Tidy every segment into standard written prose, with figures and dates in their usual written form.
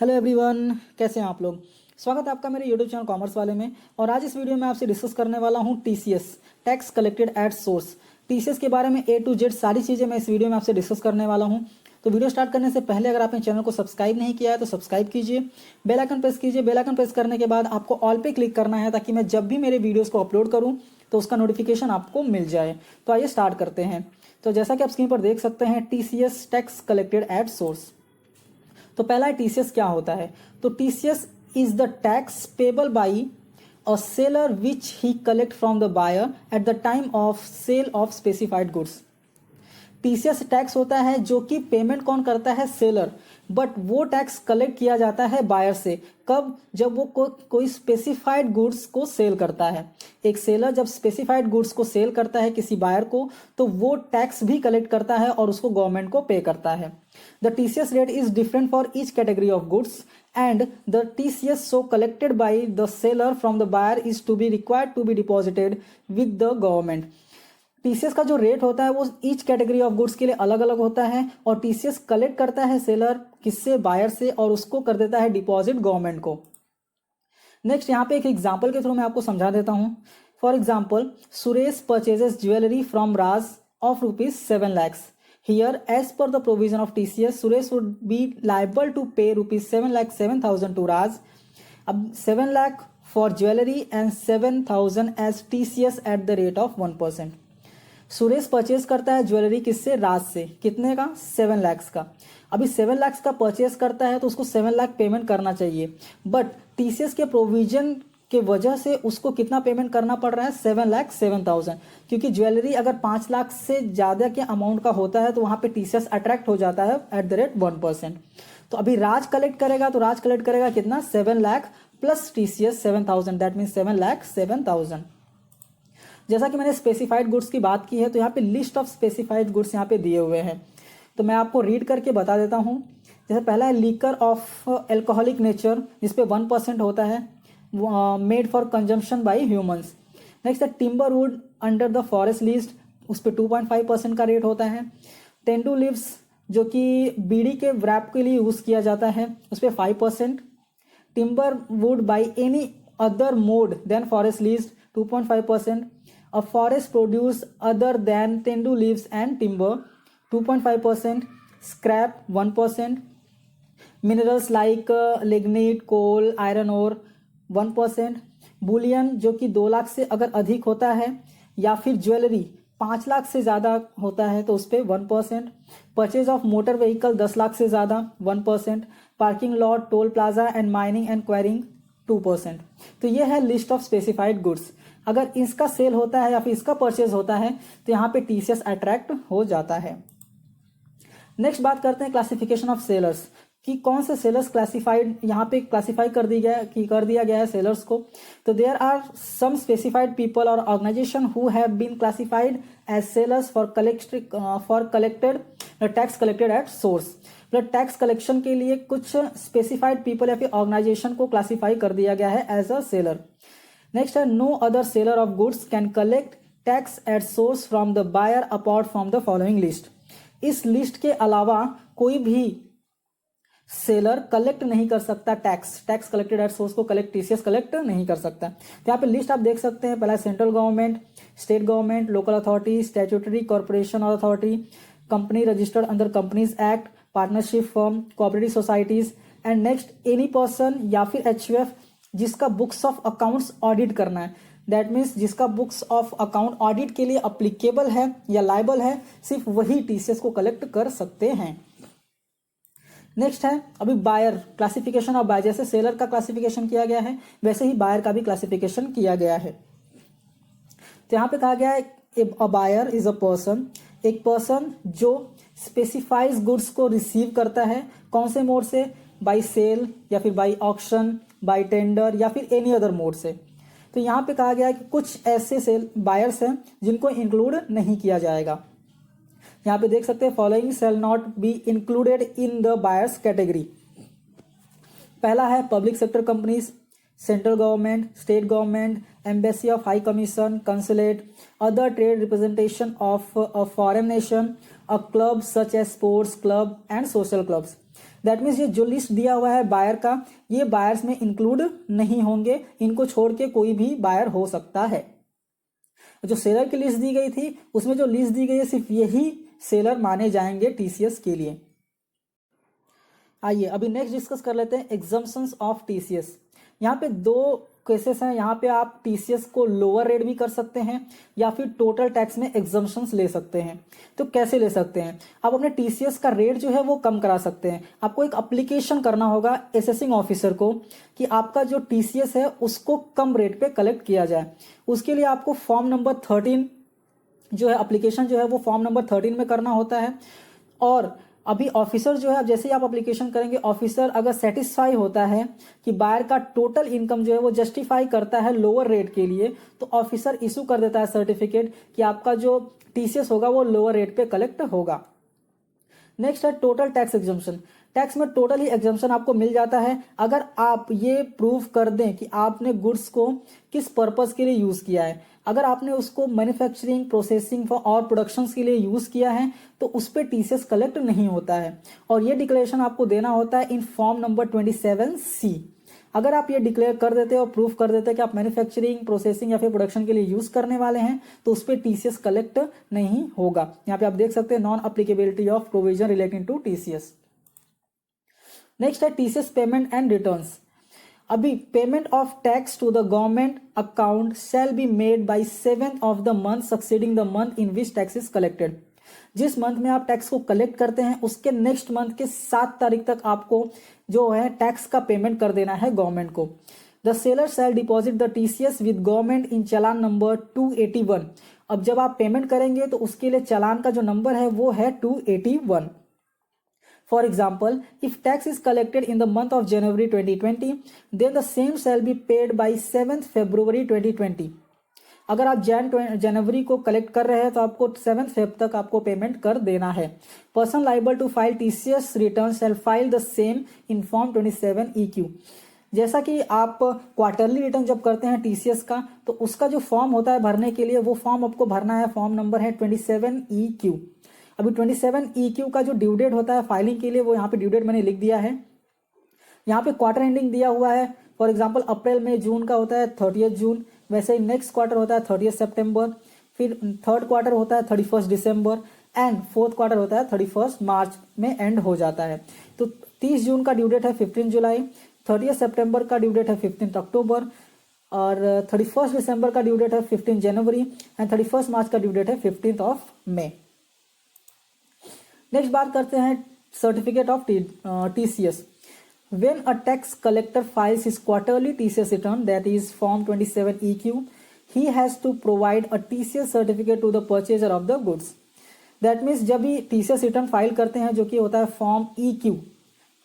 Hello everyone, कैसे हैं आप लोग। स्वागत है आपका मेरे यूट्यूब चैनल कॉमर्स वाले में। और आज इस वीडियो में आपसे डिस्कस करने वाला हूं TCS, tax collected at source. TCS के बारे में ए टू जेड सारी चीज़ें मैं इस वीडियो में आपसे डिस्कस करने वाला हूं। तो वीडियो स्टार्ट करने से पहले अगर आपने चैनल को सब्सक्राइब नहीं किया है तो सब्सक्राइब कीजिए, बेल आइकन प्रेस कीजिए। बेल आइकन प्रेस करने के बाद आपको ऑल पे क्लिक करना है ताकि मैं जब भी मेरे वीडियोज़ को अपलोड करूँ तो उसका नोटिफिकेशन आपको मिल जाए। तो आइए स्टार्ट करते हैं। तो जैसा कि आप स्क्रीन पर देख सकते हैं, TCS tax collected at source. तो पहला है टीसीएस क्या होता है। तो TCS is the tax payable by a seller which he collect from the buyer at the time of sale of specified goods. TCS tax होता है जो कि पेमेंट कौन करता है, सेलर, बट वो टैक्स कलेक्ट किया जाता है बायर से। कब? जब वो कोई स्पेसिफाइड गुड्स को सेल करता है। एक सेलर जब स्पेसिफाइड गुड्स को सेल करता है किसी बायर को तो वो टैक्स भी कलेक्ट करता है और उसको गवर्नमेंट को पे करता है। The TCS rate is different for each category of goods and the TCS so collected by the seller from the buyer is to be required to be deposited with the government. TCS का जो rate होता है वो each category of goods के लिए अलग अलग होता है और टीसीएस कलेक्ट करता है सेलर किससे, बायर से, और उसको कर देता है डिपॉजिट गवर्नमेंट को। नेक्स्ट यहाँ पे एक एग्जांपल के थ्रू मैं आपको समझा देता हूँ। For example, Suresh purchases jewellery from Raj of ₹7 lakhs। Here, as per the provision of TCS, Suresh would be liable to pay ₹7,07,000 to Raj. अब 7 lakh for jewelry and 7,000 as TCS at the rate of 1%। Suresh purchase करता है jewellery किससे, राज से। कितने का? 7 lakhs का। अभी 7 lakhs का परचेज करता है तो उसको 7 लाख पेमेंट करना चाहिए, बट टीसीएस के प्रोविजन के वजह से उसको कितना पेमेंट करना पड़ रहा है, 7,07,000। क्योंकि ज्वेलरी अगर 5 लाख से ज़्यादा के अमाउंट का होता है तो वहाँ पे टीसीएस अट्रैक्ट हो जाता है एट द रेट 1%। तो अभी राज कलेक्ट करेगा तो राज कलेक्ट करेगा कितना, 7 lakh plus TCS 7,000, that mean 7,07,000। जैसा कि मैंने स्पेसिफाइड गुड्स की बात की है तो यहाँ पे लिस्ट ऑफ स्पेसिफाइड गुड्स यहाँ पे दिए हुए हैं, तो मैं आपको रीड करके बता देता हूँ। जैसे पहला है लीकर ऑफ एल्कोहलिक नेचर, जिस पे 1% होता है, made for consumption by humans. Next है timber wood under the forest list, उस पर 2.5% का रेट होता है। तेंदू लीव्स जो कि बीड़ी के व्रैप के लिए यूज़ किया जाता है, उस पर 5%। Timber wood by any other mode than forest list, 2.5%। A forest produce other than tendu leaves and timber, 2.5%. Scrap, 1%. Minerals like lignite, coal, iron ore, 1%. Boolean जो कि 2 लाख से अगर अधिक होता है, या फिर ज्वेलरी 5 लाख से ज़्यादा होता है तो उस पर 1%। Purchase of motor vehicle 10 lakh से ज़्यादा, 1%। Parking lot, toll plaza and mining and enquiring, 2%। तो ये है लिस्ट ऑफ स्पेसिफाइड गुड्स। अगर इसका सेल होता है या फिर इसका परचेज होता है तो यहाँ पे टीसीएस अट्रैक्ट हो जाता है। नेक्स्ट बात करते हैं क्लासिफिकेशन ऑफ सेलर्स, कि कौन से सेलर्स क्लासिफाइड यहाँ पे क्लासिफाई कर दिया गया है सेलर्स को। तो there are some specified people और organisation who have been classified as sellers for collected tax collected at source. मतलब टैक्स कलेक्शन के लिए कुछ स्पेसिफाइड पीपल या फिर ऑर्गेनाइजेशन को क्लासिफाई कर दिया गया है एज अ सेलर। नेक्स्ट है no other seller of goods can collect tax at source from the buyer apart from the following list. इस लिस्ट के अलावा कोई भी सेलर कलेक्ट नहीं कर सकता टैक्स कलेक्टेड एट सोर्स को टीसीएस कलेक्ट नहीं कर सकता। तो यहाँ पे लिस्ट आप देख सकते हैं। पहला central government, state government, local authority, statutory corporation और authority, company registered under companies act, partnership firm, cooperative societies, and next any person या फिर एचयूएफ जिसका बुक्स ऑफ अकाउंट्स ऑडिट करना है। दैट मीन्स जिसका बुक्स ऑफ अकाउंट ऑडिट के लिए applicable है या लाइबल है, सिर्फ वही टीसीएस को कलेक्ट कर सकते हैं। नेक्स्ट है अभी बायर, क्लासिफिकेशन ऑफ बायर। जैसे सेलर का क्लासिफिकेशन किया गया है वैसे ही बायर का भी क्लासिफिकेशन किया गया है। तो यहाँ पे कहा गया है a buyer is a person, एक पर्सन जो स्पेसिफाइज गुड्स को रिसीव करता है। कौन से मोड से? बाई सेल या फिर बाई ऑक्शन, बाई टेंडर या फिर एनी अदर मोड से। तो यहाँ पे कहा गया है कि कुछ ऐसे सेल बायर्स हैं जिनको इंक्लूड नहीं किया जाएगा। यहाँ पे देख सकते हैं following shall not be included in the buyer's category. पहला है public sector companies, central government, state government, embassy of high commission, consulate, other trade representation of a foreign nation, a club such as sports club and social clubs. That means ये जो list दिया हुआ है buyer का, ये buyers में include नहीं होंगे, इनको छोड़ के कोई भी बायर हो सकता है। जो सेलर की लिस्ट दी गई थी उसमें जो लिस्ट दी गई है सिर्फ यही सेलर माने जाएंगे टीसीएस के लिए। आइए अभी नेक्स्ट डिस्कस कर लेते हैं एग्जम्पशंस ऑफ टीसीएस। यहाँ पे दो केसेस हैं, यहाँ पे आप टीसीएस को लोअर रेट भी कर सकते हैं या फिर टोटल टैक्स में एग्जम्पशंस ले सकते हैं। तो कैसे ले सकते हैं? आप अपने टीसीएस का रेट जो है वो कम करा सकते हैं। आपको एक एप्लीकेशन करना होगा असेसिंग ऑफिसर को कि आपका जो टीसीएस है उसको कम रेट पे कलेक्ट किया जाए। उसके लिए आपको फॉर्म नंबर 13 जो है एप्लीकेशन जो है वो फॉर्म नंबर 13 में करना होता है। और अभी ऑफिसर जो है जैसे ही आप एप्लीकेशन करेंगे, ऑफिसर अगर सेटिस्फाई होता है कि बायर का टोटल इनकम जो है वो जस्टिफाई करता है लोअर रेट के लिए, तो ऑफिसर इशू कर देता है सर्टिफिकेट कि आपका जो टीसीएस होगा वो लोअर रेट पे कलेक्ट होगा। नेक्स्ट है टोटल टैक्स एग्जम्पशन। टैक्स में टोटल ही एग्जम्पशन आपको मिल जाता है अगर आप ये प्रूव कर दें कि आपने गुड्स को किस पर्पस के लिए यूज किया है। अगर आपने उसको मैन्युफैक्चरिंग, प्रोसेसिंग और प्रोडक्शन के लिए यूज किया है तो उस पर टीसीएस कलेक्ट नहीं होता है। और ये डिक्लेरेशन आपको देना होता है इन फॉर्म नंबर 27C। अगर आप ये डिक्लेयर कर देते और प्रूफ कर देते कि आप मैन्युफैक्चरिंग, प्रोसेसिंग या फिर प्रोडक्शन के लिए यूज करने वाले हैं तो उस पर टीसीएस कलेक्ट नहीं होगा। यहाँ पे आप देख सकते हैं non applicability of provision relating to TCS. Next है टीसीएस पेमेंट एंड रिटर्न्स। अभी payment of tax to the government account shall be made by 7th of the month succeeding the month in which tax is collected. जिस month में आप tax को collect करते हैं उसके next month के 7 तारीख तक आपको जो है टैक्स का पेमेंट कर देना है गवर्नमेंट को। The seller shall deposit the TCS with government in challan number 281। अब जब आप पेमेंट करेंगे तो उसके लिए चालान का जो नंबर है वो है 281। For example, if tax is collected in the month of January 2020, then the same shall be paid by 7th February 2020। अगर आप जनवरी को कलेक्ट कर रहे हैं तो आपको 7th Feb तक आपको पेमेंट कर देना है। Person liable to file TCS return shall file the same in form 27EQ। जैसा कि आप क्वार्टरली रिटर्न जब करते हैं टीसीएस का तो उसका जो फॉर्म होता है भरने के लिए वो फॉर्म आपको भरना है, फॉर्म नंबर है 27EQ। अभी 27EQ का जो ड्यू डेट होता है फाइलिंग के लिए वो यहाँ पे ड्यू डेट मैंने लिख दिया है। यहाँ पे क्वार्टर एंडिंग दिया हुआ है। फॉर एग्जांपल अप्रैल मई जून का होता है 30th जून, वैसे ही नेक्स्ट क्वार्टर होता है 30th सितंबर, फिर थर्ड क्वार्टर होता है 31st December and fourth quarter होता है 31st मार्च में एंड हो जाता है। तो 30 जून का ड्यू डेट है 15 जुलाई, 30th सितंबर का ड्यू डेट है 15 अक्टूबर और 31st दिसंबर का ड्यू डेट है 15 जनवरी एंड 31st मार्च का ड्यू डेट है 15th मई। नेक्स्ट बात करते हैं certificate of TCS. When a tax collector files his quarterly TCS return that is form 27EQ, he has to provide a TCS certificate to the purchaser of the goods. That means जब भी TCS return file करते हैं जो कि होता है form EQ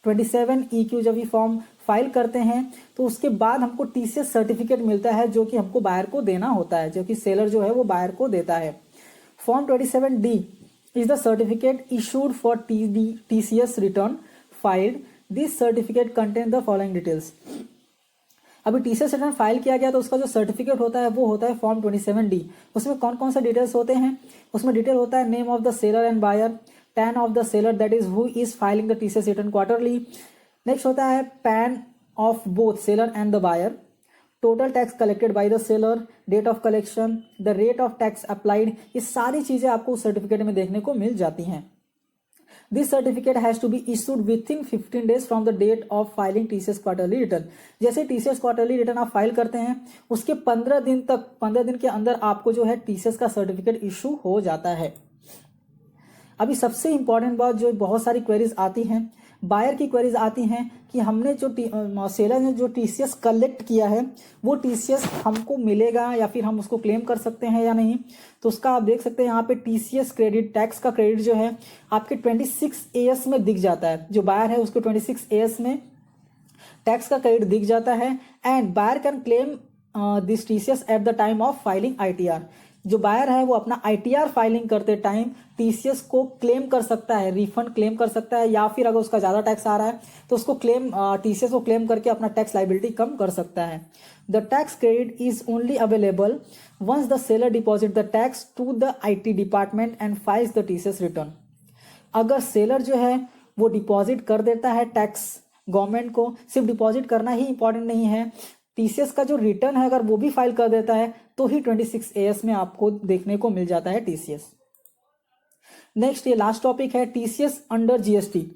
27EQ, जब ये फॉर्म फाइल करते हैं तो उसके बाद हमको टीसीएस सर्टिफिकेट मिलता है जो कि हमको बायर को देना होता है, जो कि सेलर जो है वो बायर को देता है। Form 27D is the certificate issued for TCS return filed. This certificate contains the following details। अभी टीसीएस रिटर्न फाइल किया गया तो उसका जो सर्टिफिकेट होता है वो होता है फॉर्म 27D। उसमें कौन कौन से डिटेल्स होते हैं? उसमें डिटेल होता है name of the seller and buyer, PAN of the seller that is who is filing the TCS return quarterly. Next होता है PAN of both seller and the buyer, total tax collected by the seller, date of collection, the rate of tax applied. ये सारी चीजें आपको उस certificate में देखने को मिल जाती हैं। This certificate has to be issued within 15 days from the date of filing TCS quarterly return. जैसे टीसीएस क्वार्टरली रिटर्न आप फाइल करते हैं उसके 15 दिन के अंदर आपको जो है टीसीएस का सर्टिफिकेट इशू हो जाता है। अभी सबसे इंपॉर्टेंट बात जो बहुत सारी क्वेरीज आती हैं, बायर की क्वेरीज आती हैं कि हमने जो सेलर ने जो टीसीएस कलेक्ट किया है वो टीसीएस हमको मिलेगा या फिर हम उसको क्लेम कर सकते हैं या नहीं। तो उसका आप देख सकते हैं यहाँ पे टीसीएस क्रेडिट, टैक्स का क्रेडिट जो है आपके 26AS में दिख जाता है। जो बायर है उसको 26AS में टैक्स का क्रेडिट दिख जाता है and buyer can claim this TCS at the time of filing ITR। जो बायर है वो अपना ITR फाइलिंग करते टाइम टीसीएस को क्लेम कर सकता है, रिफंड क्लेम कर सकता है, या फिर अगर उसका ज्यादा टैक्स आ रहा है तो उसको टीसीएस को क्लेम करके अपना टैक्स लाइबिलिटी कम कर सकता है। The tax credit is only available once the seller deposit the tax to the IT department and files the TCS return. अगर सेलर जो है वो डिपॉजिट कर देता है टैक्स गवर्नमेंट को। सिर्फ डिपॉजिट करना ही इंपॉर्टेंट नहीं है, टीसीएस का जो रिटर्न है अगर वो भी फाइल कर देता है तो ही 26AS में आपको देखने को मिल जाता है टीसीएस। नेक्स्ट ये लास्ट टॉपिक है TCS under GST.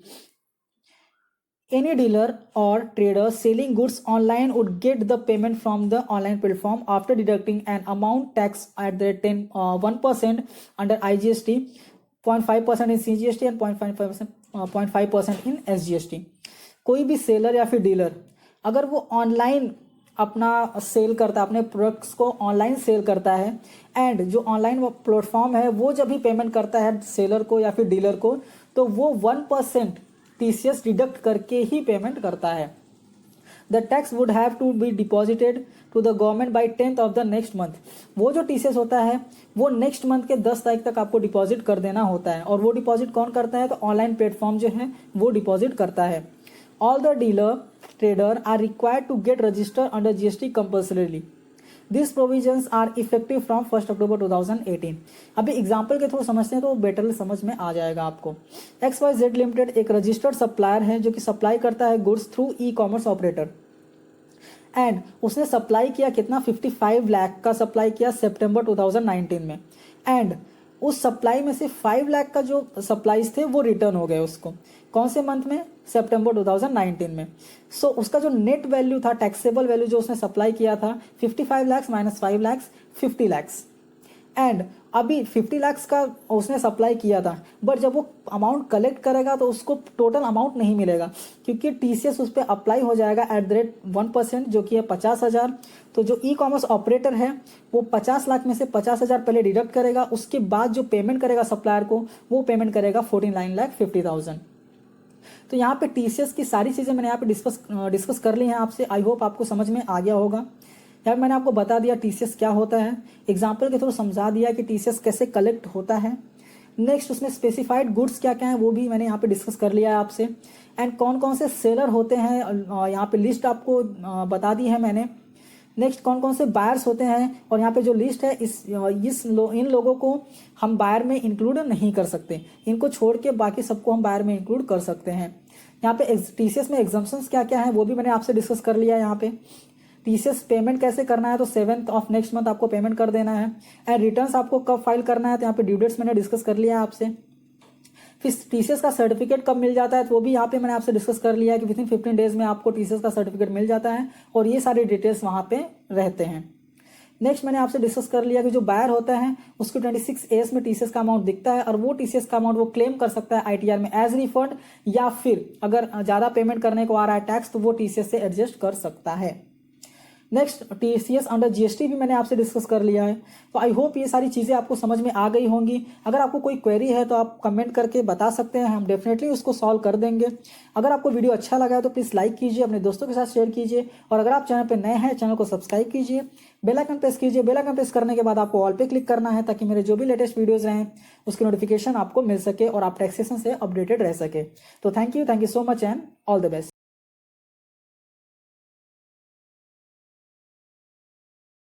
Any dealer or trader selling goods online would get the payment from the online platform after deducting an amount tax at the 1% under IGST, 0.5% in CGST and 0.5% in SGST। कोई भी seller या फिर dealer अगर वो online अपना cell करता है, अपने प्रोडक्ट्स को ऑनलाइन सेल करता है, एंड जो ऑनलाइन प्लेटफॉर्म है वो जब भी पेमेंट करता है सेलर को या फिर डीलर को, तो वो 1% टीसीएस डिडक्ट करके ही पेमेंट करता है। The tax would have to be deposited to the government by 10th of the next month. वो जो टीसीएस होता है वो नेक्स्ट मंथ के 10 तारीख तक आपको डिपॉजिट कर देना होता है। और वो डिपॉजिट कौन करता है, तो ऑनलाइन प्लेटफॉर्म जो है वो डिपॉजिट करता है। All the dealer trader are required to get register under GST compulsorily. This provisions are effective from 1 October 2018। अभी एग्जाम्पल के थ्रू समझते हैं तो बेटर समझ में आ जाएगा आपको। XYZ लिमिटेड एक रजिस्टर्ड सप्लायर है जो कि सप्लाई करता है goods through e commerce operator, and उसने सप्लाई किया कितना, 55 लाख का सप्लाई किया सितंबर 2019 में, एंड उस सप्लाई में से 5 लाख का जो सप्लाईज थे वो रिटर्न हो गए उसको। कौन से मंथ में, सितंबर 2019 में। सो उसका जो नेट वैल्यू था, टैक्सेबल वैल्यू जो उसने सप्लाई किया था, 55 लाख माइनस 5 लाख 50 लाख। एंड अभी 50 लाख का उसने सप्लाई किया था, बट जब वो अमाउंट कलेक्ट करेगा तो उसको टोटल अमाउंट नहीं मिलेगा, क्योंकि टीसीएस उस पर अप्लाई हो जाएगा एट द रेट 1%, जो कि है 50,000। तो जो ई कॉमर्स ऑपरेटर है वो 50 लाख में से 50,000 पहले डिडक्ट करेगा, उसके बाद जो पेमेंट करेगा सप्लायर को वो पेमेंट करेगा 49,50,000। तो यहाँ पे टीसीएस की सारी चीज़ें मैंने यहाँ पे डिस्कस कर ली हैं आपसे। आई होप आपको समझ में आ गया होगा। यार मैंने आपको बता दिया टीसीएस क्या होता है, एग्जाम्पल के थ्रू समझा दिया कि टीसीएस कैसे कलेक्ट होता है। नेक्स्ट उसमें स्पेसिफाइड गुड्स क्या क्या है वो भी मैंने यहाँ पे डिस्कस कर लिया है आपसे, एंड कौन कौन से सेलर होते हैं यहाँ पे लिस्ट आपको बता दी है मैंने। नेक्स्ट कौन कौन से बायर्स होते हैं, और यहाँ पे जो लिस्ट है इन लोगों को हम बायर में इंक्लूड नहीं कर सकते, इनको छोड़ के बाकी सबको हम बायर में इंक्लूड कर सकते हैं। यहाँ पे टीसीएस में एग्जाम्पशंस क्या क्या है वो भी मैंने आपसे डिस्कस कर लिया है। यहाँ पे टीसीएस पेमेंट कैसे करना है, तो 7th ऑफ नेक्स्ट मंथ आपको पेमेंट कर देना है, एंड रिटर्न्स आपको कब फाइल करना है, तो यहाँ पे ड्यू डेट्स मैंने डिस्कस कर लिया है आपसे। फिर टीसीएस का सर्टिफिकेट कब मिल जाता है तो वो भी यहाँ पे मैंने आपसे डिस्कस कर लिया है कि विथिन 15 डेज में आपको टीसीएस का सर्टिफिकेट मिल जाता है, और ये सारी डिटेल्स वहाँ पे रहते हैं। नेक्स्ट मैंने आपसे डिस्कस कर लिया कि जो बायर होता है उसको 26AS में टीसीएस का अमाउंट दिखता है, और वो टीसीएस का अमाउंट वो क्लेम कर सकता है आईटीआर में एज रिफंड, या फिर अगर ज़्यादा पेमेंट करने को आ रहा है टैक्स तो वो टीसीएस से एडजस्ट कर सकता है। नेक्स्ट टीसीएस अंडर जीएसटी भी मैंने आपसे डिस्कस कर लिया है। तो आई होप ये सारी चीज़ें आपको समझ में आ गई होंगी। अगर आपको कोई क्वेरी है तो आप कमेंट करके बता सकते हैं, हम डेफिनेटली उसको सॉल्व कर देंगे। अगर आपको वीडियो अच्छा लगा है तो प्लीज़ लाइक कीजिए, अपने दोस्तों के साथ शेयर कीजिए, और अगर आप चैनल पर नए हैं चैनल को सब्सक्राइब कीजिए, बेल आइकन प्रेस कीजिए। बेल आइकन प्रेस करने के बाद आपको ऑल पे क्लिक करना है ताकि मेरे जो भी लेटेस्ट वीडियोज़ रहें उसकी नोटिफिकेशन आपको मिल सके और आप टैक्सेशन से अपडेटेड रह सके। तो thank you so much and all the best.